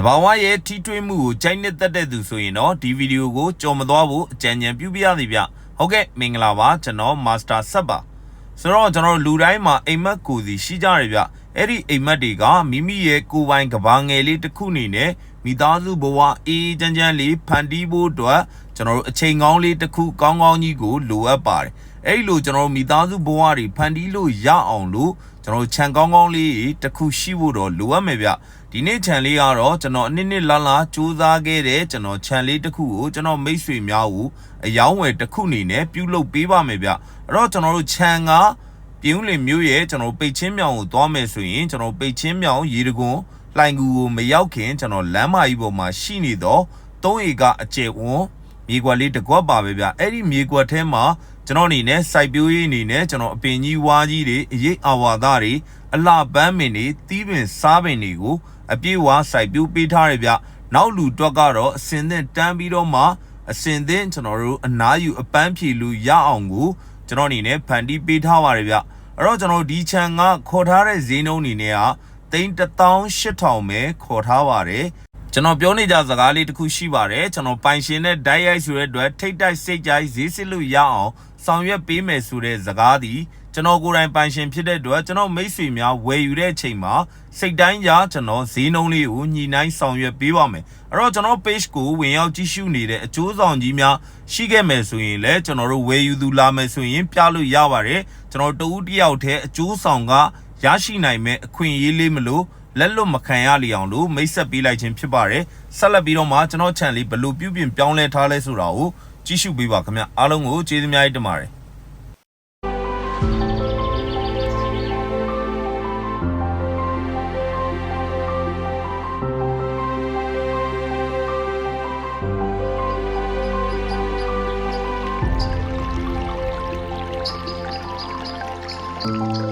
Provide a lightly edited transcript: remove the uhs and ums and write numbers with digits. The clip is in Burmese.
ဘာဝရဲ့ထိတွေ့မှုကိုကြိုက်နှစ်သက်တဲ့သူဆိုရင်တော့ဒီဗီဒီယိုကိုကြော်မသွားဖို့အကြံဉာဏ်ပြုပြရသည်ဗျဟုတ်ကဲ့မင်္ဂလာပါကျွန်တော်မာစတာဆက်ပါဆိုတော့ကျွန်တော်လူတိုင်းမှာအိမ်မက်ကိုစီရှိကြတယ်ဗျအဲ့ဒီအိမ်မက်တွေကမိမိရဲ့ကိုယ်ပိုင်ကဘာငယ်လေးတစ်ခုနေနဲ့မိသားစုဘဝအေးချမ်းလေးဖန်တီးဖို့အတွက်ကျွန်တော်တို့အချိန်ကောင်းလေးတစ်ခုကောင်းကြီးကိုလိုအပ်ပါတယ်အဲ့ဒီလိုကျွန်တော်တို့မိသားစုဘဝတွေဖန်တီးလို့ရအောင်လို့ကျွန်တော်ခြံကောင်းလေးတစ်ခုရှိဖို့တော့လိုအပ်မယ်ဗျဒီနေ့ခြံလေးကတော့ကျွန်တော်အနှစ်လာစူးစမ်းခဲ့တဲ့ကျွန်တော်ခြံလေးတစ်ခုကိုကျွန်တော်မိတ်ဆွေများကိုအယောင်းဝယ်တစ်ခုအနေနဲ့ပြုလုပ်ပေးပါမယ်ဗျအဲ့တော့ကျွန်တော်တို့ခြံကပြုံးလင်မျိုးရဲ့ကျွန်တော်ပိတ်ချင်းမြောင်ကိုသွားမယ်ဆိုရင်ကျွန်တော်ပိတ်ချင်းမြောင်ရေတကွန်လှိုင်ကူကိုမရောက်ခင်ကျွန်တော်လမ်းမကြီးပေါ်မှာရှိနေတော့3ဧကအကျယ်ဝန်းမြေကွက်လေးတစ်ကွက်ပါပဲဗျအဲ့ဒီမြေကွက်ထဲမှာကျွန်တော်အနေနဲ့စိုက်ပျိုးရေးအနေနဲ့ကျွန်တော်အပင်ကြီးဝါးကြီးတွေအရေးအာဝါဒတွေအလှပန်းပင်တွေတီးပင်စားပင်တွေကိုအပြေးဝါစိုက်ပျိုးပေးထားရဗျနောက်လူတွက်ကတော့အစင်သင့်တန်းပြီးတော့မှအစင်သင့်ကျွန်တော်တို့အနားယူအပန်းဖြေလူရအောင်ကိုကျွန်တော်အနေနဲ့ဖန်တီးပေးထားပါတယ်ဗျအဲ့တော့ကျွန်တော်ဒီခြံကခေါ်ထားတဲ့ဈေးနှုန်းအနေနဲ့က3,800ပဲခေါ်ထားပါတယ်ကျွန်တော်ပြောနေကြစကားလေးတစ်ခုရှိပါတယ်ကျွန်တော်ပိုင်ရှင်နဲ့ဓာတ်ရိုက်ဆိုတဲ့အတွက်ထိတ်တိုက်စိတ်ကြိုက်ဈေးစစ်လို့ရအောင်ဆောင်ရွက်ပေးမယ်ဆိုတဲ့စကားသည်ကျွန်တော်ကိုယ်တိုင်ပိုင်ရှင်ဖြစ်တဲ့အတွက်ကျွန်တော်မိတ်ဆွေများဝယ်ယူတဲ့အချိန်မှာစိတ်တိုင်းကြကျွန်တော်ဈေးနှုန်းလေးကိုညီနိုင်ဆောင်ရွက်ပေးပါမယ်အဲ့တော့ကျွန်တော် page ကိုဝင်ရောက်ကြည့်ရှုနေတဲ့အကျိုးဆောင်ကြီးများရှိခဲ့မယ်ဆိုရင်လည်းကျွန်တော်တို့ဝယ်ယူသူလာမယ်ဆိုရင်ပြလို့ရပါတယ်ကျွန်တော်တဦးတယောက်တည်းအကျိုးဆောင်ကရရှိနိုင်မဲ့အခွင့်အရေးလေးမလို့လက်လွတ်မခံရလျအောင်လို့မိတ်ဆက်ပေးလိုက်ခြင်းဖြစ်ပါတယ်ဆက်လက်ပြီးတော့မှကျွန်တော် channel လေးဘယ်လိုပြုပြင်ပြောင်းလဲထားလဲဆိုတာကိုကြည့်ရှုပေးပါခင်ဗျအားလုံးကိုကျေးဇူးများတင်ပါတယ်Thank you.